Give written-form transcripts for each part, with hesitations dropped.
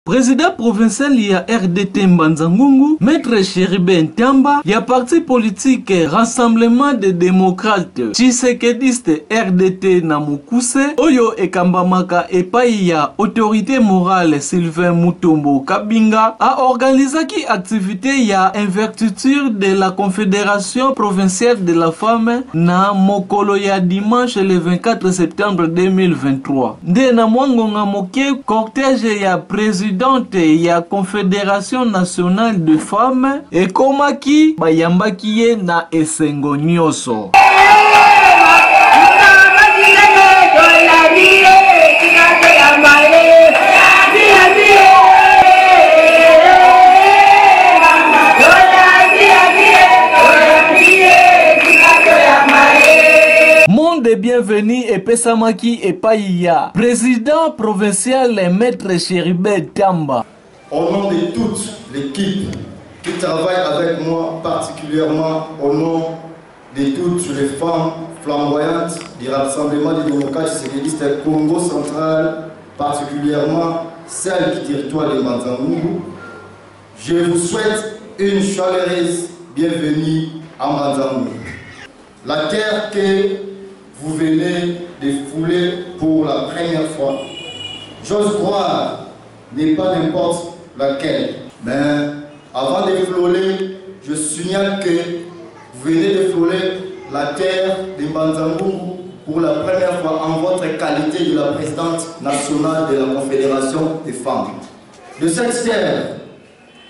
Président provincial ya RDT Mbanza-Ngungu, Maître Chéribin Ntamba, ya parti politique Rassemblement des démocrates Tshisekediste RDT na Mukuse, oyo ekambamaka epai ya autorité morale Sylvain Mutombo Kabinga, a organisé activité ya investiture de la Confédération provinciale de la femme na mokolo ya dimanche le 24 septembre 2023. Nde na mwangonga moke cortège ya président ya Confédération nationale de femmes ekomaki bayambaki ye na esengo nyonso. Monde bienvenue et Pesamaki et Païa, président provincial Maître Chéribin Ntamba. Au nom de toute l'équipe qui travaille avec moi, particulièrement au nom de toutes les femmes flamboyantes du Rassemblement des démocrates Tshisekidistes Congo central, particulièrement celles du territoire de Mbanza-Ngungu, je vous souhaite une chaleureuse bienvenue à Mbanza-Ngungu. La terre que vous venez de fouler pour la première fois, j'ose croire, n'est pas n'importe laquelle. Mais avant de fouler, je signale que vous venez de fouler la terre de Mbanza-Ngungu pour la première fois en votre qualité de la présidente nationale de la Confédération des femmes. De cette terre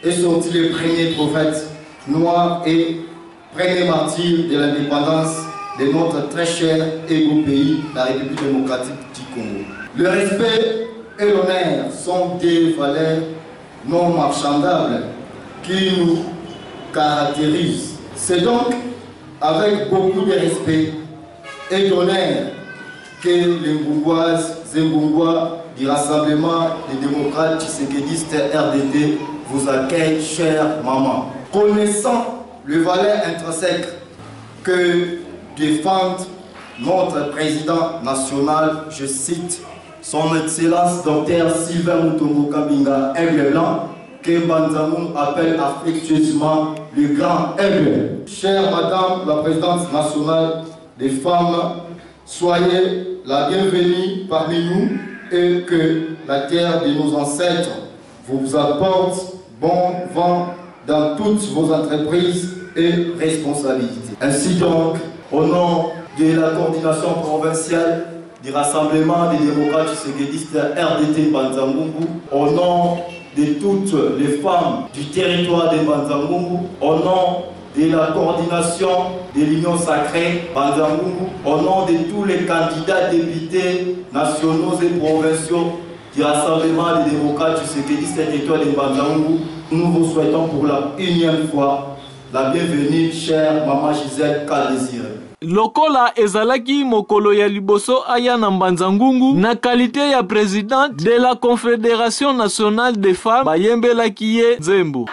est sorti le premier prophète noir et premier martyr de l'indépendance de notre très cher et beau pays, la République démocratique du Congo. Le respect et l'honneur sont des valeurs non marchandables qui nous caractérisent. C'est donc avec beaucoup de respect et d'honneur que les Mbungoises et Mbungois du Rassemblement des démocrates Tshisekedistes RDT vous accueillent, chère maman. Connaissant le valeur intrinsèque que défendre notre président national, je cite son excellence Dr Sylvain Mutombo Kabinga, Aigle Blanc, que Mbanza-Ngungu appelle affectueusement le grand Aigle. Chère Madame la présidente nationale des femmes, soyez la bienvenue parmi nous et que la terre de nos ancêtres vous apporte bon vent dans toutes vos entreprises et responsabilités. Ainsi donc, au nom de la coordination provinciale du Rassemblement des démocrates Tshisekedistes RDT Mbanza-Ngungu, au nom de toutes les femmes du territoire de Mbanza-Ngungu, au nom de la coordination de l'Union sacrée Mbanza-Ngungu, au nom de tous les candidats députés nationaux et provinciaux du Rassemblement des démocrates Tshisekedistes territoire de Mbanza-Ngungu, nous vous souhaitons pour la unième fois la bienvenue, chère Maman Gisèle Kadésiré. Lokola ezalaki mokolo ya liboso aya na Mbanza-Ngungu na qualité ya président de la Confédération nationale des femmes bayembelaki ye nzembo.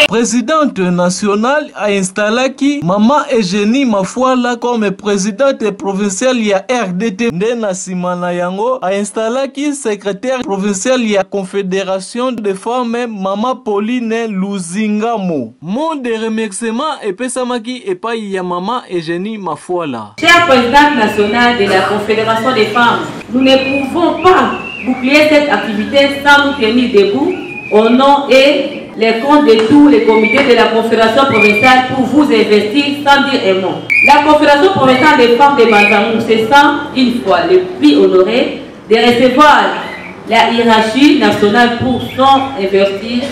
Présidente nationale a installé qui Maman Eugénie Mafuala comme présidente provinciale ya RDT. Ndena Simana Yango a installé qui secrétaire provincial ya Confédération des femmes Maman Pauline Luzingamo. Mon de remerciement et pesamaki et pas ya Maman Eugénie Mafuala. Chère présidente nationale de la Confédération des femmes, nous ne pouvons pas boucler cette activité sans nous tenir debout au nom et les comptes de tous les comités de la Confédération provinciale pour vous investir sans dire un mot. La Confédération provinciale des femmes de Banzangou se sent une fois le plus honorée de recevoir la hiérarchie nationale pour son investir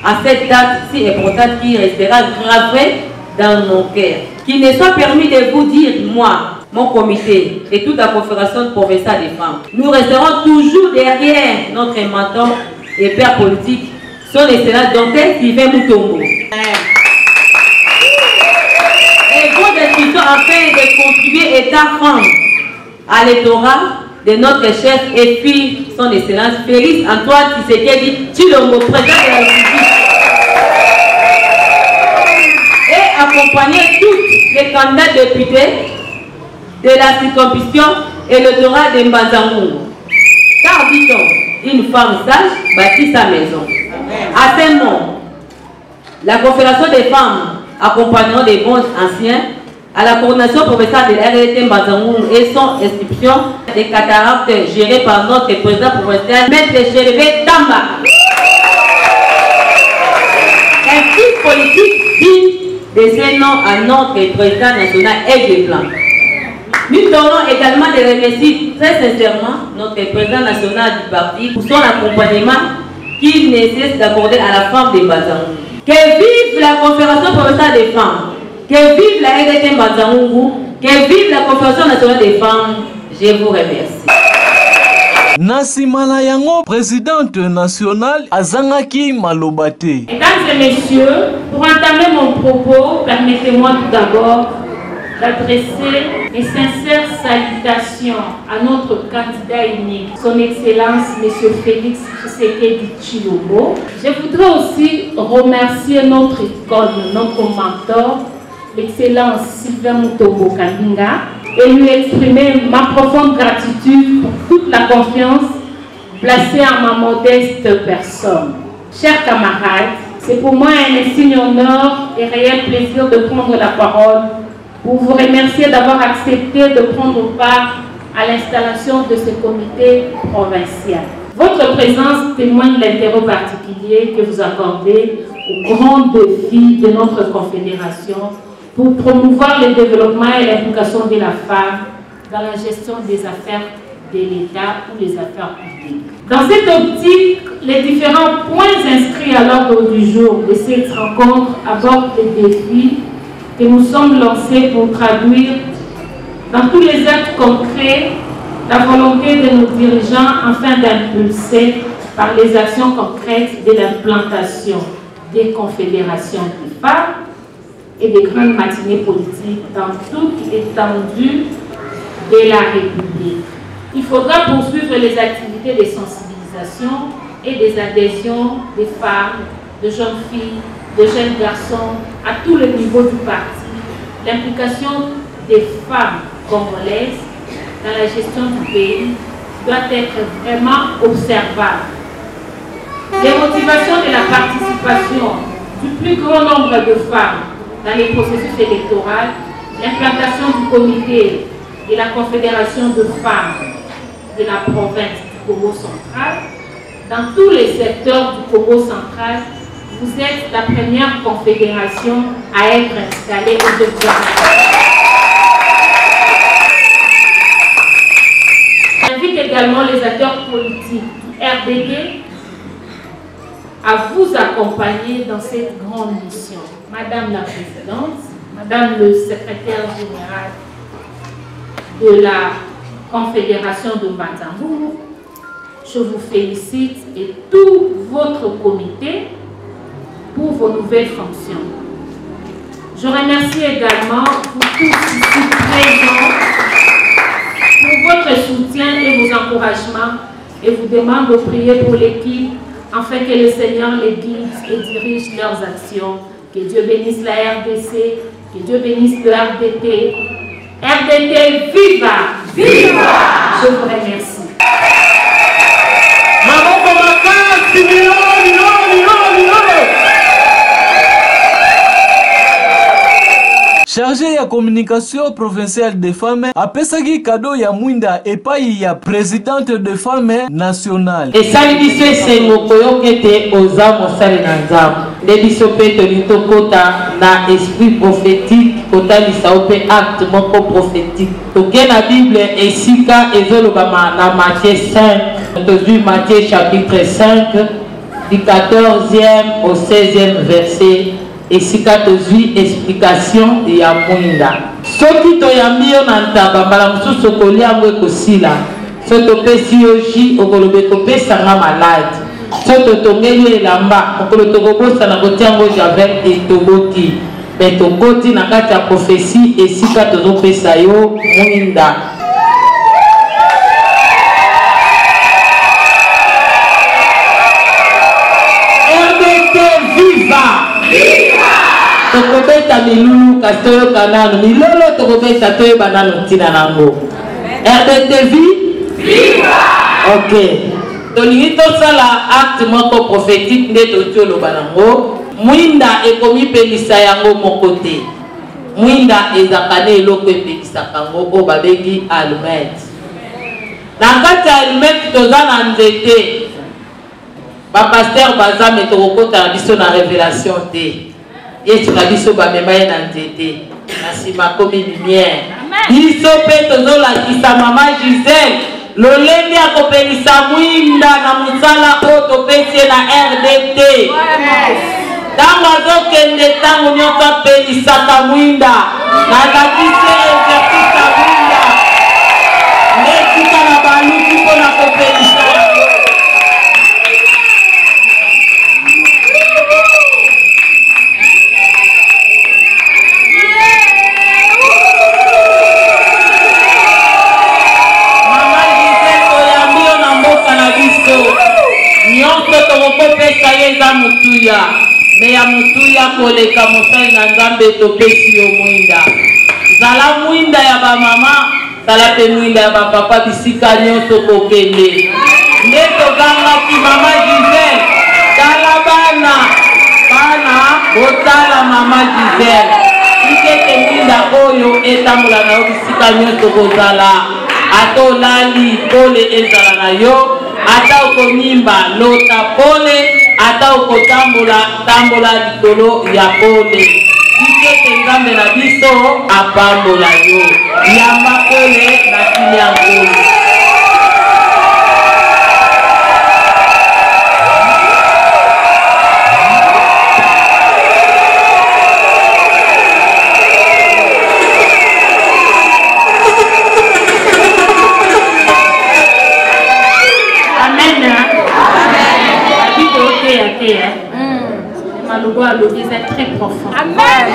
à cette date si importante qui restera gravée dans nos cœurs. Qu'il ne soit permis de vous dire, moi, mon comité et toute la Confédération provinciale des femmes, nous resterons toujours derrière notre mentor et père politique, son excellence Dr Sylvain Mutombo. Et vos instructions afin de contribuer état femme à l'électorat de notre chef et fille, son excellence Félix Antoine Tshisekedi Tshilombo, président de la République. Et accompagner tous les candidats députés de la circonscription électorale de Banzangou. Car dit-on, une femme sage bâtit sa maison. À ce moment, la Confédération des femmes accompagnant les bons anciens à la coordination provinciale de la RDT Banzangou et son inscription des cataractes gérés par notre président provincial, M. Chéribé Tamba. Un fils politique digne de ce nom à notre président national Aigle Blanc. Nous tenons également de remercier très sincèrement notre président national du parti pour son accompagnement qu'il ne cesse d'accorder à la femme de Banzangou. Que vive la Confédération provinciale des femmes, que vive la RDT Banzangou, que vive la Confédération nationale des femmes. Je vous remercie. Nasimana Yango, présidente nationale, Azangaki Malobate. Mesdames et messieurs, pour entamer mon propos, permettez-moi tout d'abord d'adresser mes sincères salutations à notre candidat unique, son Excellence M. Félix Tshisekedi Tshilombo. Je voudrais aussi remercier notre école, notre mentor, l'Excellence Sylvain Mutombo Kandinga, et lui exprimer ma profonde gratitude pour toute la confiance placée en ma modeste personne. Chers camarades, c'est pour moi un insigne honneur et réel plaisir de prendre la parole pour vous remercier d'avoir accepté de prendre part à l'installation de ce comité provincial. Votre présence témoigne de l'intérêt particulier que vous accordez aux grands défis de notre confédération pour promouvoir le développement et l'éducation de la femme dans la gestion des affaires de l'État ou des affaires publiques. Dans cette optique, les différents points inscrits à l'ordre du jour de cette rencontre abordent les défis que nous sommes lancés pour traduire dans tous les actes concrets la volonté de nos dirigeants afin d'impulser par les actions concrètes de l'implantation des confédérations des femmes et des grandes matinées politiques dans toute l'étendue de la République. Il faudra poursuivre les activités de sensibilisation et des adhésions des femmes, de jeunes filles, de jeunes garçons à tous les niveaux du parti. L'implication des femmes congolaises dans la gestion du pays doit être vraiment observable. Les motivations de la participation du plus grand nombre de femmes dans les processus électoraux, l'implantation du comité et la confédération de femmes de la province du Congo central, dans tous les secteurs du Congo central, vous êtes la première confédération à être installée au Développement. J'invite également les acteurs politiques du RDD à vous accompagner dans cette grande mission. Madame la Présidente, Madame le Secrétaire général de la Confédération de Banzangou, je vous félicite et tout votre comité pour vos nouvelles fonctions. Je remercie également vous tous ici présents pour votre soutien et vos encouragements et vous demande de prier pour l'équipe afin que le Seigneur les guide et dirige leurs actions. Que Dieu bénisse la RDC, que Dieu bénisse le RDT. RDT, viva! Viva! Je vous remercie. Chargé ya communication provinciale des femmes, apesaki cadeau ya mwinda epai ya présidente de femmes nationale. Et ça, c'est mon koyo qui était aux âmes au sein de Débisopé Tonito Kota na esprit prophétique, Kota Lisaope acte moko prophétique. Toke la Bible Esika Ezolobama na Matthieu 5, aujourd'hui Matthieu chapitre 5, du 14e au 16e verset. Esika tozui explication ya mwinda. Soki toyambi yo na ntaba mbala mosusu kolia ngwe kosila. So topesi yo ji okolobe kopesa nga malade. So totongeli elamba okolo tokobosa na kotia ngo javel etoboti. Me tokoti na kati ya prophétie esika tozopesa yo mwinda. RDT viva! Tokobeta milulu kasi toyoka nano milolo tokobeta toyeba nano ntina nango. RDT viva! Ok. Tolingi tosala acte moko prophétique nde toti oloba nango. Mwinda ekomi pelisa yango moko te. Mwinda ezakane eloko epelisaka yango oyo babengi allumette. Na kati ya allumette toza na nzete. Bapaster bazame tokokota na biso na révélation te. Yesu na biso bamema ye na nzete. Na nsima komi lumière. Biso mpe tozolakisa mama Gisèle lolenge akopelisa mwinda na mosala oyo topesi ye na RDT. Ntango azokende ntango nyonso apelisaka mwinda nazakisi exercice ya mwinda netika na baluki mpona kopelisa mama Gisèle toyambi yo na mboka na biso nyonso tokopesa ye eza motuya me ya mutuya koleka mosali na Nzambe topesi yo mwinda. Zala mwinda ya ba mama, zala pe mwinda ya ba papa bisika nyonso kokende. Nde togangaki mama Gisèle, tala bana botala mama Gisèle. Ikete mwinda oyo etambola na yo bisika nyonso kozala. Ata olali pole ezala na yo, ata okonimba lota pole, ata okotambola likolo ya pole. Ikete Nzambe na biso apambola yo. Yamba pole na kini ya ngolo. C'est très profond. Amen.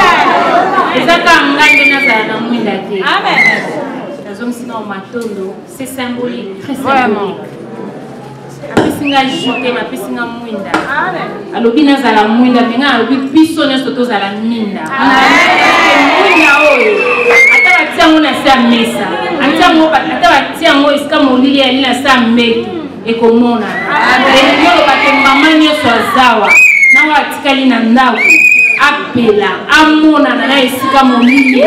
C'est symbolique, très symbolique. Nawa atikali na ndaku apela amona na esika molili